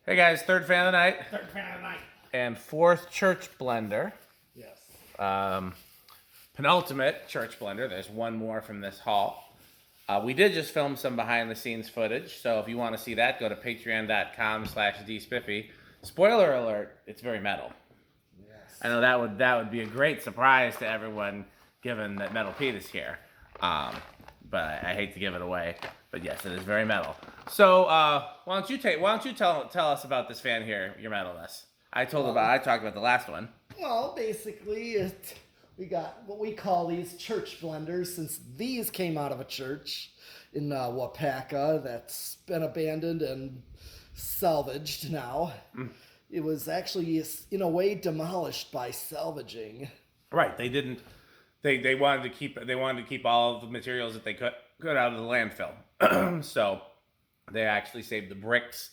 Hey guys, third fan of the night. Third fan of the night. And fourth church blender. Yes. Penultimate church blender. There's one more from this haul. We did just film some behind the scenes footage, so if you want to see that, go to patreon.com/dspiffy. Spoiler alert, it's very metal. Yes. I know that would be a great surprise to everyone, given that Metal Pete is here. But I hate to give it away. But yes, it is very metal. So why don't you tell us about this fan here, your metalness? I talked about the last one. Well, basically, we got what we call these church blenders, since these came out of a church in Wapaka that's been abandoned and salvaged now. It was actually, in a way, demolished by salvaging. Right. They didn't. They wanted to keep all of the materials that they could out of the landfill. So they actually saved the bricks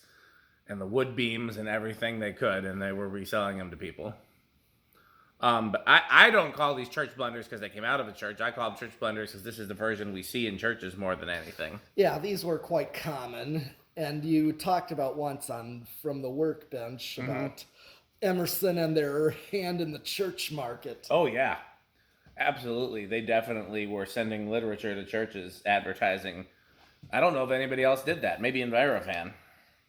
and the wood beams and everything they could, and they were reselling them to people. But I don't call these church blenders because they came out of a church. I call them church blenders because this is the version we see in churches more than anything. Yeah, these were quite common. And you talked about once from the workbench about Emerson and their hand in the church market. Oh, yeah. Absolutely. They definitely were sending literature to churches, advertising. I don't know if anybody else did that. Maybe in Variac.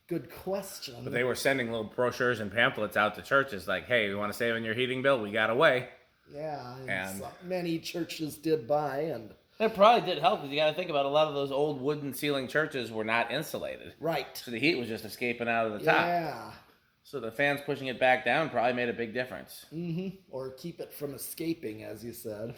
Good question. But they were sending little brochures and pamphlets out to churches like, hey, you want to save on your heating bill? We got a way. Yeah, and many churches did buy. And it probably did help, because you got to think about a lot of those old wooden ceiling churches were not insulated. Right. So the heat was just escaping out of the top. Yeah. So the fans pushing it back down probably made a big difference. Or keep it from escaping, as you said.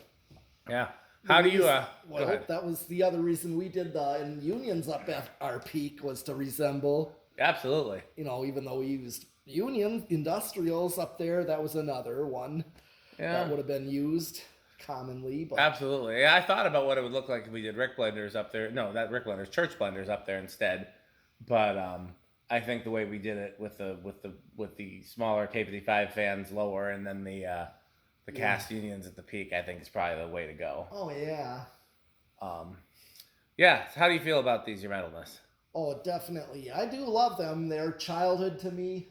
Yeah. How do you... Well, that was the other reason we did the unions up at our peak, was to resemble... Absolutely. Even though we used union industrials up there, that was another one that would have been used commonly. But... Absolutely. Yeah, I thought about what it would look like if we did Rick blenders up there. No, not Rick blenders, church blenders up there instead. But I think the way we did it with the smaller K55 fans lower, and then the cast unions at the peak, I think is probably the way to go. Oh yeah. Yeah. So how do you feel about these, your metalness? Oh, definitely. I do love them. They're childhood to me.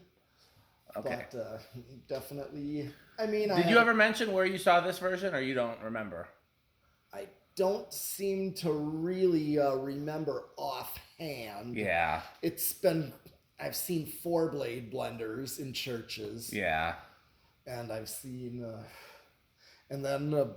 Okay. But definitely. I mean, did you ever mention where you saw this version, or you don't remember? I don't seem to really remember offhand. Yeah. I've seen 4-blade blenders in churches. Yeah. And I've seen, and then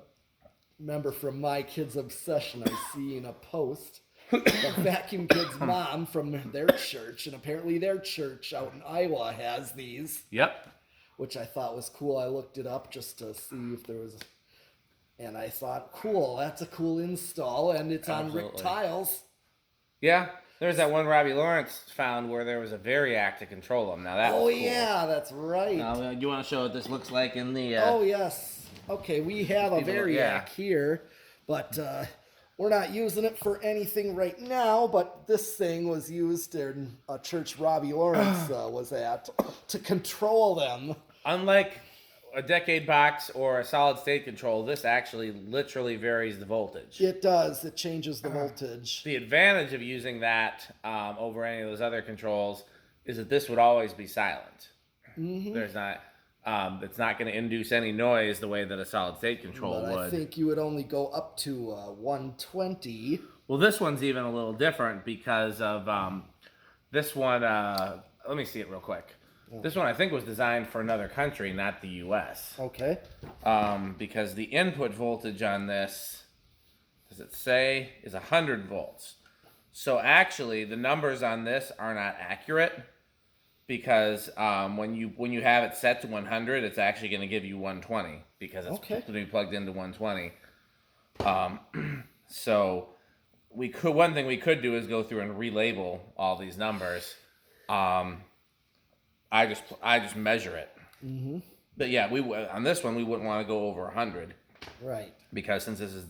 remember from My Kid's Obsession, I've seen a post. The Vacuum Kid's mom from their church, and apparently their church out in Iowa has these. Yep. Which I thought was cool. I looked it up just to see if there was, and I thought, cool, that's a cool install, and it's on Rick tiles. Yeah. There's that one Robbie Lawrence found where there was a Variac to control them. Now that was cool. Yeah, that's right. Now, you want to show what this looks like in the... Oh, yes. Okay, we have a Variac here, but we're not using it for anything right now, but this thing was used in a church Robbie Lawrence was at to control them. Unlike a decade box or a solid state control, this actually literally varies the voltage. It does. It changes the voltage. The advantage of using that over any of those other controls is that this would always be silent. There's not... it's not going to induce any noise the way that a solid state control would. I think you would only go up to 120. Well, this one's even a little different because of this one. Let me see it real quick. This one I think was designed for another country, not the U.S. Okay. Because the input voltage on this, does it say, is 100 volts. So actually, the numbers on this are not accurate. Because when you have it set to 100, it's actually going to give you 120 because it's going to be plugged into 120. So one thing we could do is go through and relabel all these numbers. I just measure it. But yeah, on this one we wouldn't want to go over 100. Right. Because since this is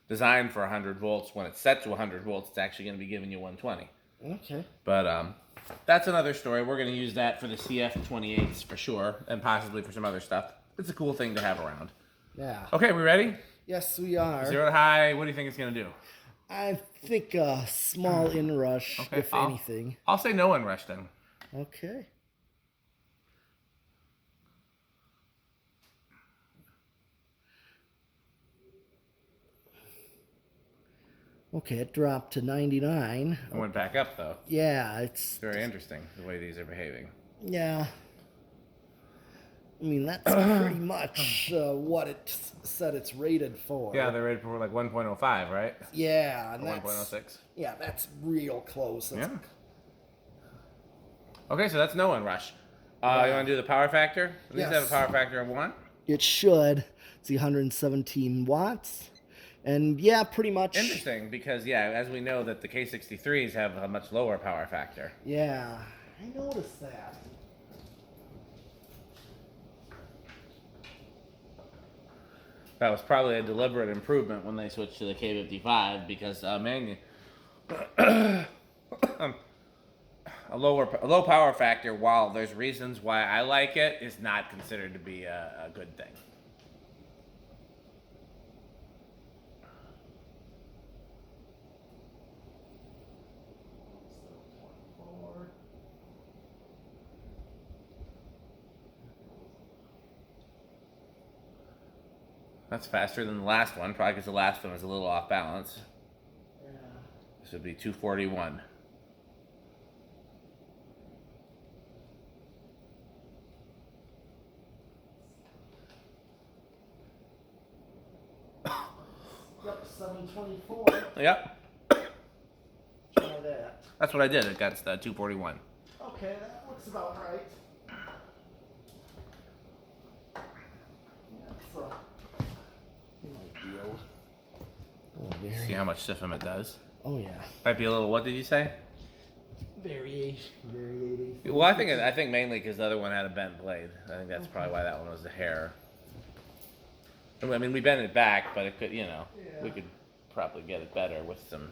designed for 100 volts, when it's set to 100 volts, it's actually going to be giving you 120. Okay. But that's another story. We're going to use that for the CF-28s for sure, and possibly for some other stuff. It's a cool thing to have around. Yeah. Okay, we ready? Yes, we are. 0 to high, what do you think it's going to do? I think a small inrush, if anything. I'll say no inrush then. Okay. Okay, it dropped to 99. It went back up though. Yeah, it's Very interesting the way these are behaving. yeah. I mean, that's pretty much what it said it's rated for. Yeah, they're rated for like 1.05, right? Yeah, and Or that's 1.06. yeah, that's real close. That's, Yeah. Okay, so that's no one rush. You Yeah. want to do the power factor? These Yes. have a power factor of 1. It should. It's 117 watts, and yeah, pretty much. Interesting, because yeah, as we know that the K63s have a much lower power factor. Yeah, I noticed that. That was probably a deliberate improvement when they switched to the K55 because a low power factor, while there's reasons why I like it, is not considered to be a good thing. That's faster than the last one, probably because the last one was a little off balance. Yeah. This would be 241. Yep, 724. Yep, Try that. that's what I did. It got 241. Okay, that looks about right. See how much stiffum it does. Oh yeah. Might be a little. What did you say? Variating. Well, I think mainly because the other one had a bent blade. I think that's probably why that one was the hair. I mean, we bent it back, but it could, we could probably get it better with some.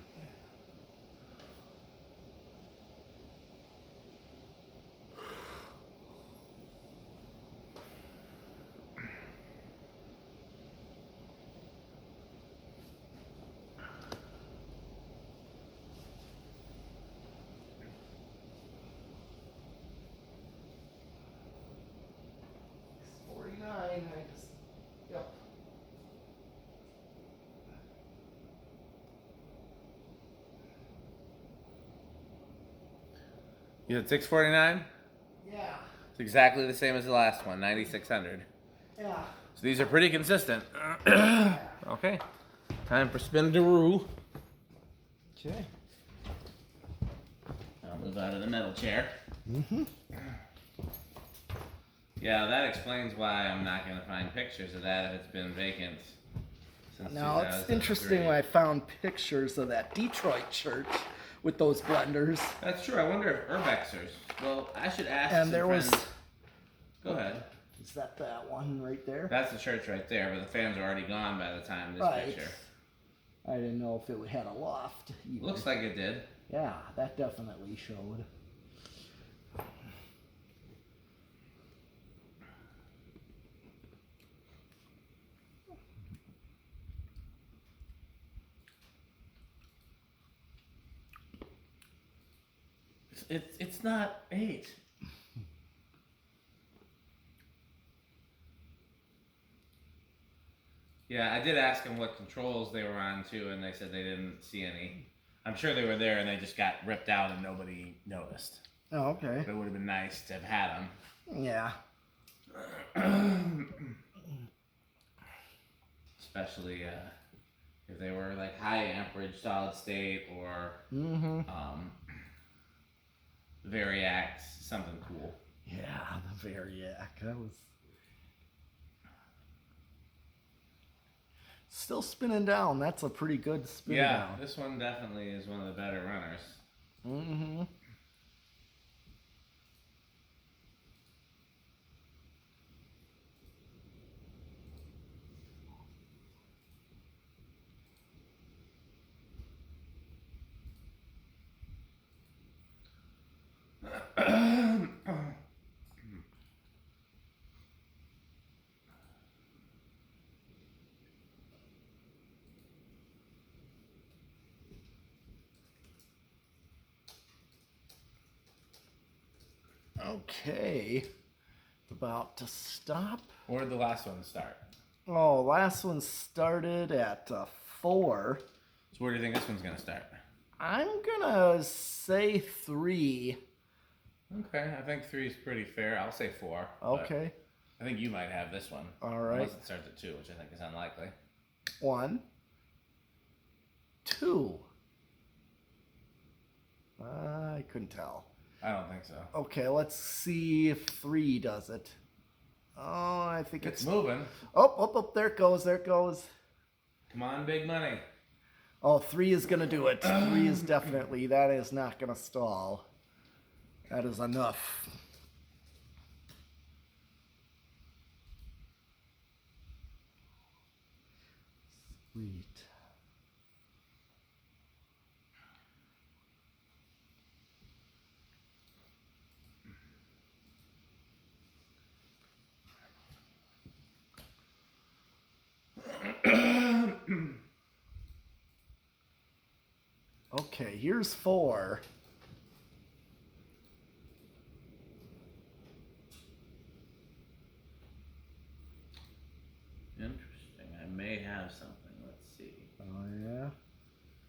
Yep. You had 649. Yeah. It's exactly the same as the last one, 9600. Yeah. So these are pretty consistent. Okay, time for spin-a-roo. Okay. I'll move out of the metal chair. Mm-hmm. Yeah, that explains why I'm not going to find pictures of that if it's been vacant since Now, it's 2003. interesting when I found pictures of that Detroit church with those blenders. That's true. I wonder if urbexers. Well, I should ask And some there was... friends. Go ahead. Is that one right there? That's the church right there, but the fans are already gone by the time of this Right. picture. I didn't know if it had a loft. Even. Looks like it did. Yeah, that definitely showed. It's not 8. Yeah, I did ask them what controls they were on too, and they said they didn't see any. I'm sure they were there and they just got ripped out and nobody noticed. Oh, okay. But it would have been nice to have had them. Yeah. Especially if they were like high amperage solid state or Variacs, something cool. Yeah, the Variac. That was still spinning down. That's a pretty good spin down. This one definitely is one of the better runners. Mm-hmm. Okay. About to stop. Where did the last one start? Oh, last one started at 4. So where do you think this one's gonna start? I'm gonna say 3. Okay, I think 3 is pretty fair. I'll say 4. but Okay. I think you might have this one. All right. Unless it starts at 2, which I think is unlikely. 1, 2. I couldn't tell. I don't think so. Okay, let's see if 3 does it. Oh, I think It's moving. Oh, there it goes, Come on, big money. Oh, 3 is gonna do it. 3 is definitely, that is not gonna stall. That is enough. Sweet. Okay, here's 4. Interesting. I may have something. Let's see. Oh, yeah?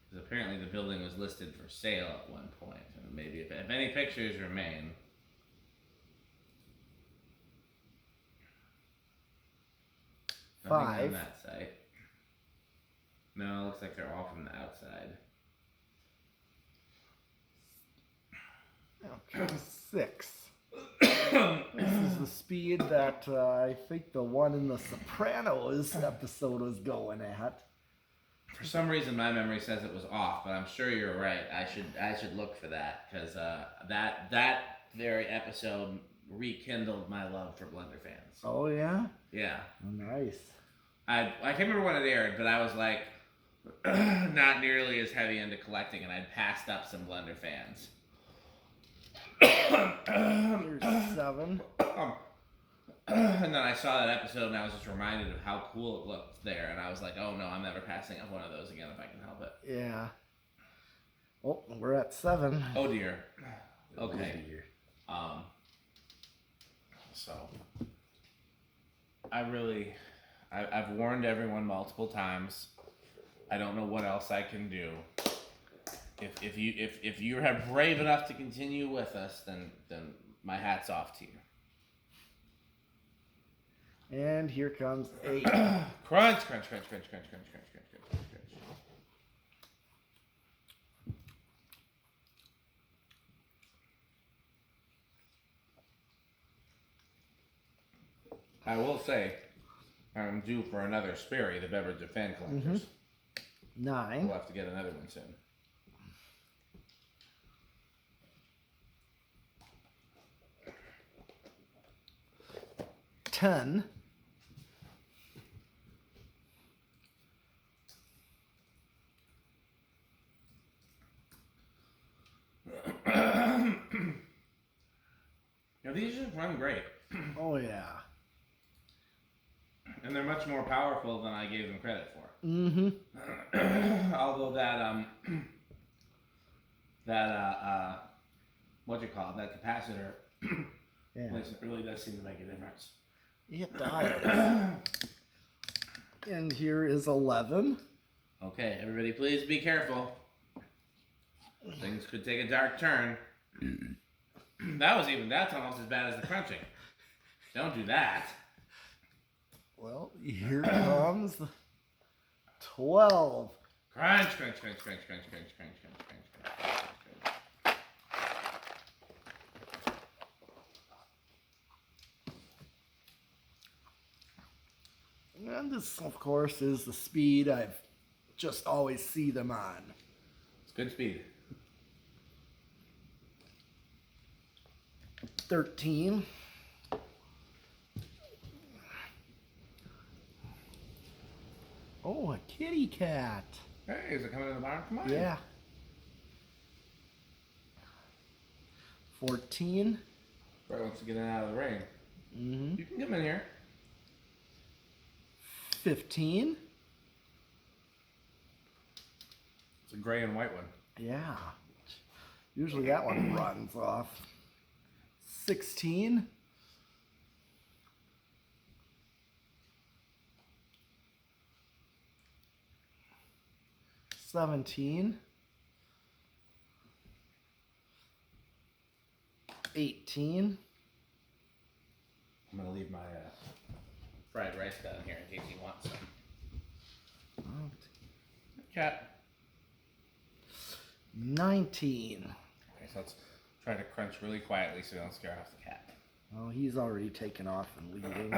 Because apparently the building was listed for sale at one point, and maybe if any pictures remain. Nothing 5. on that site. No, it looks like they're all from the outside. Okay, 6. This is the speed that I think the one in the Sopranos episode was going at. For some reason, my memory says it was off, but I'm sure you're right. I should look for that because that very episode rekindled my love for Blenderfans. Oh, yeah? Yeah. Oh, nice. I can't remember when it aired, but I was like not nearly as heavy into collecting, and I'd passed up some Blenderfans. Here's 7. And then I saw that episode, and I was just reminded of how cool it looked there, and I was like, oh no, I'm never passing up one of those again if I can help it. Yeah. Oh, we're at 7. Oh dear. Okay. Oh, dear. So I've warned everyone multiple times. I don't know what else I can do. If you are brave enough to continue with us, then my hat's off to you. And here comes 8. Crunch, crunch, crunch, crunch, crunch, crunch, crunch, crunch, crunch, crunch, crunch. I will say, I'm due for another Sperry, the beverage of fan collectors. 9. We'll have to get another one soon. $10. Now these just run great. Oh, yeah. And they're much more powerful than I gave them credit for. Mm-hmm. Although that what you call it, that capacitor Yeah. really does seem to make a difference. It died. And here is 11. Okay, everybody, please be careful. Things could take a dark turn. That's almost as bad as the crunching. Don't do that. Well, here comes 12. Crunch, crunch, crunch, crunch, crunch, crunch, crunch, crunch, crunch, crunch, crunch. And this, of course, is the speed I've just always see them on. It's good speed. 13. Oh, a kitty cat. Hey, is it coming in the barn? Come on. Yeah. 14. Probably wants to get in out of the rain. Mm-hmm. You can come in here. 15. It's a gray and white one. Yeah. Usually that one runs off. 16. 17, 18. I'm gonna leave my fried rice down here in case you want some. Cat. 19. Okay, so let's try to crunch really quietly so we don't scare off the cat. Oh, he's already taken off and leaving.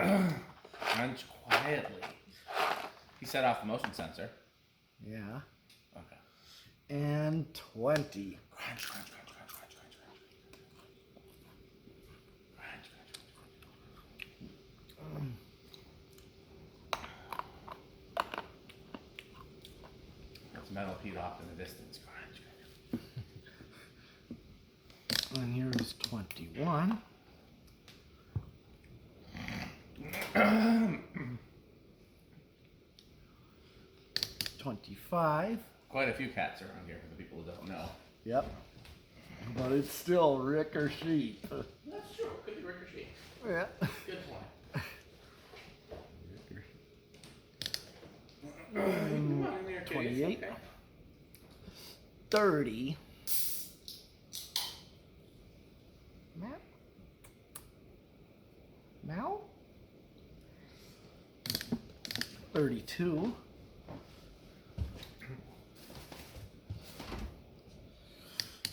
Crunch quietly. He set off the motion sensor. Yeah. Okay. And 20. Crunch, crunch, crunch, crunch, crunch, crunch, crunch. There's metal Pete off in the distance. Crunch, crunch. And here's 21. 25. Quite a few cats around here for the people who don't know. Yep. But it's still Rick or sheep. That's true. Could be Rick or sheep. Yeah. Good point. 28. 30. Matt? Mal? 32.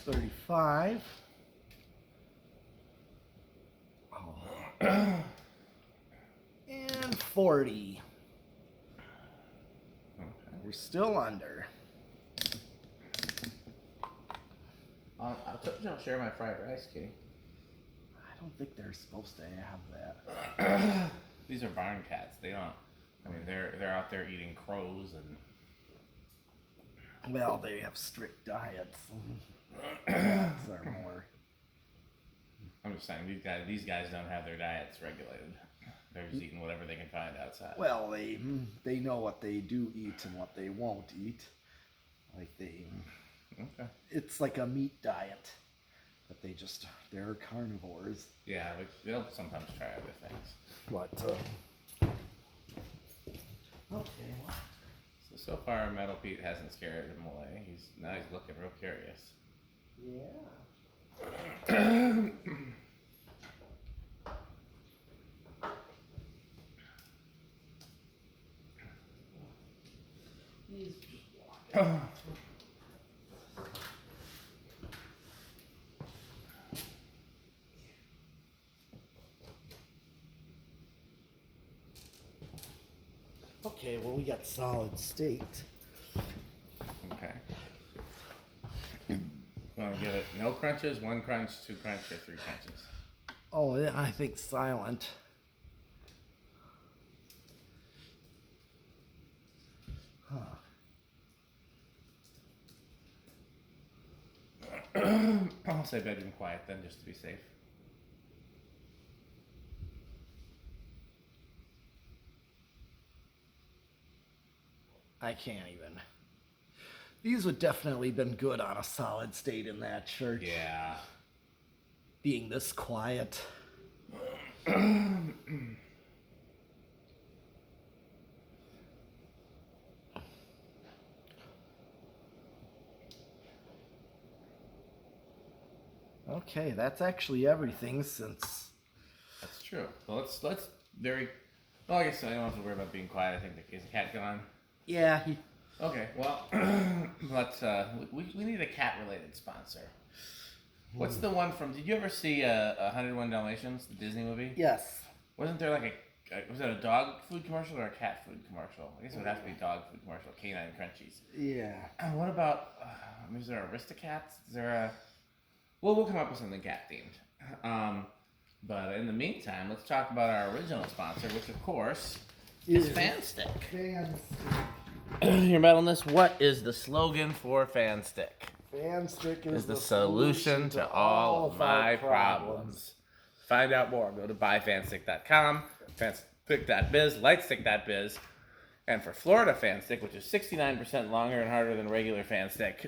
35. Oh. And 40. Okay. We're still under. I'll share my fried rice, Kitty. I don't think they're supposed to have that. These are barn cats. They don't. I mean, they're out there eating crows and. Well, they have strict diets. Cats are more. I'm just saying these guys don't have their diets regulated. They're just eating whatever they can find outside. Well, they know what they do eat and what they won't eat. Like Okay. it's like a meat diet, but they're carnivores. Yeah, but they'll sometimes try other things. But okay. So far, Metal Pete hasn't scared him away. He's looking real curious. Yeah. He's just walking. Okay, well, we got solid state. Okay. Want to give it no crunches, 1 crunch, 2 crunch, or 3 crunches? Oh, yeah, I think silent. Huh. I'll say bed and quiet then, just to be safe. I can't even. These would definitely been good on a solid state in that church. Yeah. Being this quiet. Okay, that's actually everything since. That's true. So let's very. Well, I guess I don't have to worry about being quiet. I think is the cat gone? Yeah, Okay. Well, let's. We need a cat-related sponsor. What's the one from? Did you ever see 101 Dalmatians, the Disney movie? Yes. Wasn't there like was it a dog food commercial or a cat food commercial? I guess it would have to be dog food commercial. Canine Crunchies. Yeah. What about? Is there Aristocats? Is there a? Well, we'll come up with something cat themed. But in the meantime, let's talk about our original sponsor, which of course is FanStick. Your metalness. What is the slogan for FanStick? FanStick is the solution to all of my problems. Find out more. Go to buyfanstick.com, fanstick.biz, lightstick.biz, and for Florida FanStick, which is 69% longer and harder than regular FanStick,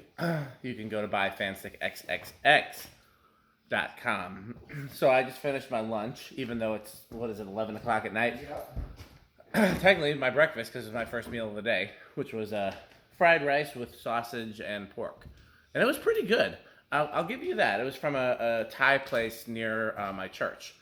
you can go to buyfanstickxxx.com. So I just finished my lunch, even though it's 11 o'clock at night. Yep. Technically my breakfast, because it was my first meal of the day, which was fried rice with sausage and pork, and it was pretty good. I'll give you that. It was from a Thai place near my church.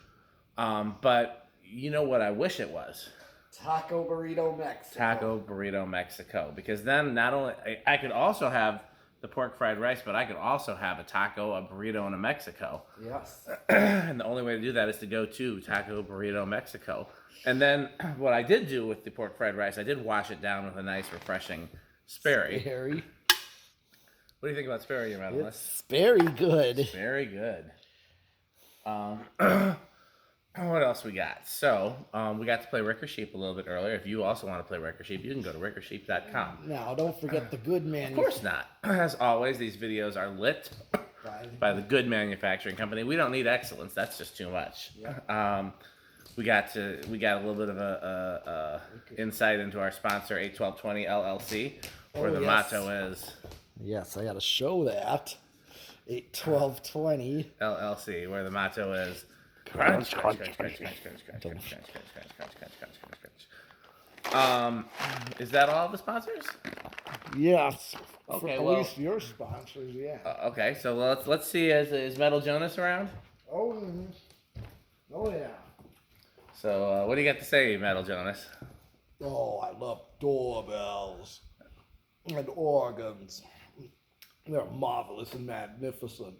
But you know what I wish it was? Taco Burrito Mexico. Taco Burrito Mexico. Because then not only I could also have the pork fried rice, but I could also have a taco, a burrito, and a Mexico. Yes. And the only way to do that is to go to Taco Burrito Mexico. And then what I did do with the pork fried rice, I did wash it down with a nice, refreshing Sperry. Sperry. What do you think about Sperry, your medalist? It's very good. Very good. What else we got? So, we got to play Ricker Sheep a little bit earlier. If you also want to play Ricker Sheep, you can go to rickersheep.com. Now, don't forget the good man. Of course not. As always, these videos are lit by the good manufacturing company. We don't need excellence. That's just too much. Yeah. We got a little bit of a insight into our sponsor, 81220 LLC, where the motto is... Yes, I got to show that. 81220 LLC, where the motto is... Crunch. Is that all the sponsors? Yes. Okay, At well, least your sponsors, yeah. Okay, so let's see. Is Metal Jonas around? Oh yeah. So what do you got to say, Metal Jonas? Oh, I love doorbells and organs. They're marvelous and magnificent.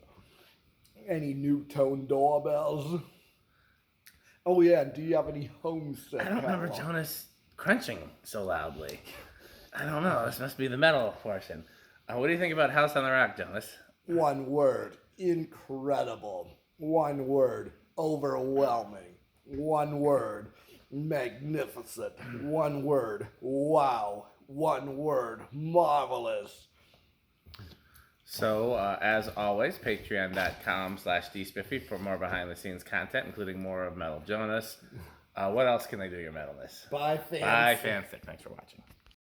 Any new tone doorbells? Oh yeah, do you have any homesick? I don't remember Jonas crunching so loudly. I don't know. This must be the metal portion. What do you think about House on the Rock, Jonas? One word, incredible. One word, overwhelming. One word, magnificent. One word, wow. One word, marvelous. So, as always, patreon.com/dspiffy for more behind-the-scenes content, including more of Metal Jonas. What else can they do, your metalness? Bye, fans. Bye, Fanstick. Thanks for watching.